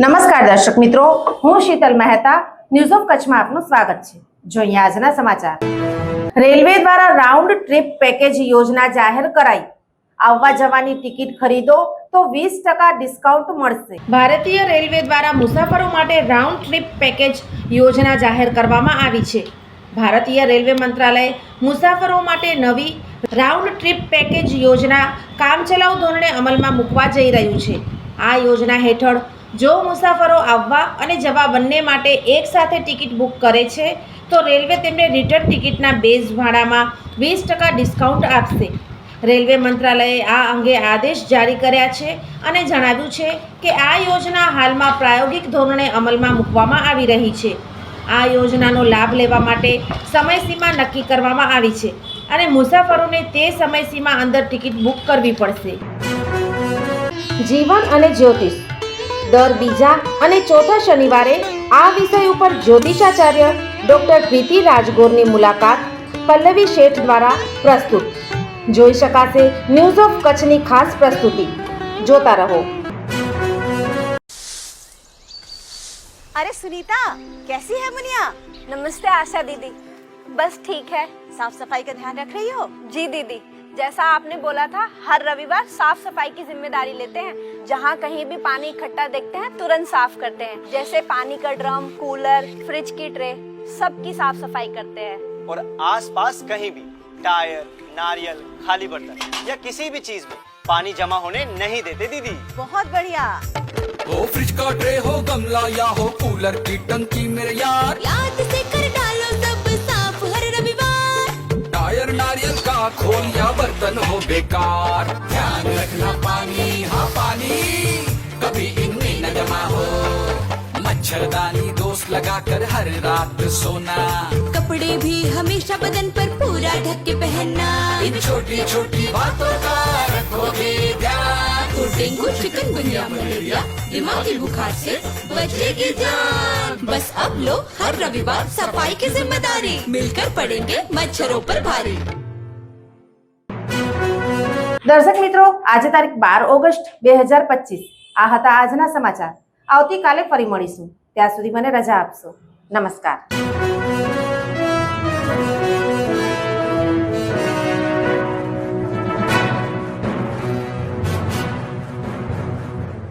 નમસ્કાર દર્શક મિત્રો, હું શીતલ મહેતા ન્યૂઝ ઓફ કચ્છમાં આપનું સ્વાગત છે। જોઈએ આજના સમાચાર। રેલવે દ્વારા રાઉન્ડ ટ્રીપ પેકેજ યોજના જાહેર કરાઈ। આવવા જવાની ટિકિટ ખરીદો તો 20% ડિસ્કાઉન્ટ મળશે। ભારતીય રેલવે દ્વારા મુસાફરો માટે રાઉન્ડ ટ્રીપ પેકેજ યોજના જાહેર કરવામાં આવી છે। ભારતીય રેલવે મંત્રાલય મુસાફરો માટે નવી રાઉન્ડ ટ્રીપ પેકેજ યોજના કામચલાઉ ધોરણે અમલમાં મૂકવા જઈ રહ્યું છે। આ યોજના હેઠળ જો મુસાફરો આવવા અને જવા બંને માટે એક સાથે ટિકિટ બુક કરે છે તો રેલવે તેમને રિટર્ન ટિકિટના બેઝ ભાડામાં 20% ડિસ્કાઉન્ટ આપશે। રેલવે મંત્રાલયે આ અંગે આદેશ જારી કર્યા છે અને જણાવ્યું છે કે આ યોજના હાલમાં પ્રાયોગિક ધોરણે અમલમાં મૂકવામાં આવી રહી છે। આ યોજનાનો લાભ લેવા માટે સમયસીમા નક્કી કરવામાં આવી છે અને મુસાફરોને તે સમયસીમા અંદર ટિકિટ બુક કરવી પડશે। જીવન અને જ્યોતિષ દર બીજા અને ચોથા શનિવારે આ વિષય ઉપર જ્યોતિષાચાર્ય ડોક્ટર પ્રીતિ રાજગોરની મુલાકાત પલ્લવી શેઠ દ્વારા પ્રસ્તુત જોઈ શકાશે। ન્યૂઝ ઓફ કચ્છની ખાસ પ્રસ્તુતિ જોતા રહો। अरे सुनीता, कैसी है मुनिया? नमस्ते आशा दीदी। बस ठीक है। साफ सफाई का ध्यान रख रही हो? जी दीदी, जैसा आपने बोला था हर रविवार साफ सफाई की जिम्मेदारी लेते हैं। जहाँ कहीं भी पानी इकट्ठा देखते हैं तुरंत साफ करते हैं। जैसे पानी का ड्रम, कूलर, फ्रिज की ट्रे, सबकी साफ सफाई करते हैं। और आसपास कहीं भी टायर, नारियल, खाली बर्तन या किसी भी चीज में पानी जमा होने नहीं देते दीदी। बहुत बढ़िया। हो फ्रिज का ट्रे हो, गमला या हो कूलर की टंकी मेरे यार, याद से कर डालो सब साफ हर रविवार। टायर नारियल का खोल या बर्तन हो बेकार, ध्यान रखना पानी, हाँ पानी कभी इनमें न जमा हो। मच्छरदानी दोस्त लगाकर हर रात सोना, कपड़े भी हमेशा बदन पर पूरा ढक के पहनना। इन छोटी छोटी बातों का रखोगे ध्यान, तो डेंगू, चिकनगुनिया, मलेरिया, दिमागी बुखार से बचेगी जान। बस अब लो हर रविवार सफाई की जिम्मेदारी, मिलकर पड़ेंगे मच्छरों पर भारी। દર્શક મિત્રો, આજે તારીખ 12 ઓગસ્ટ 2025 આ હતા આજના સમાચાર। આવતીકાલે ફરી મળીશું, ત્યાં સુધી મને રજા આપશો। નમસ્કાર।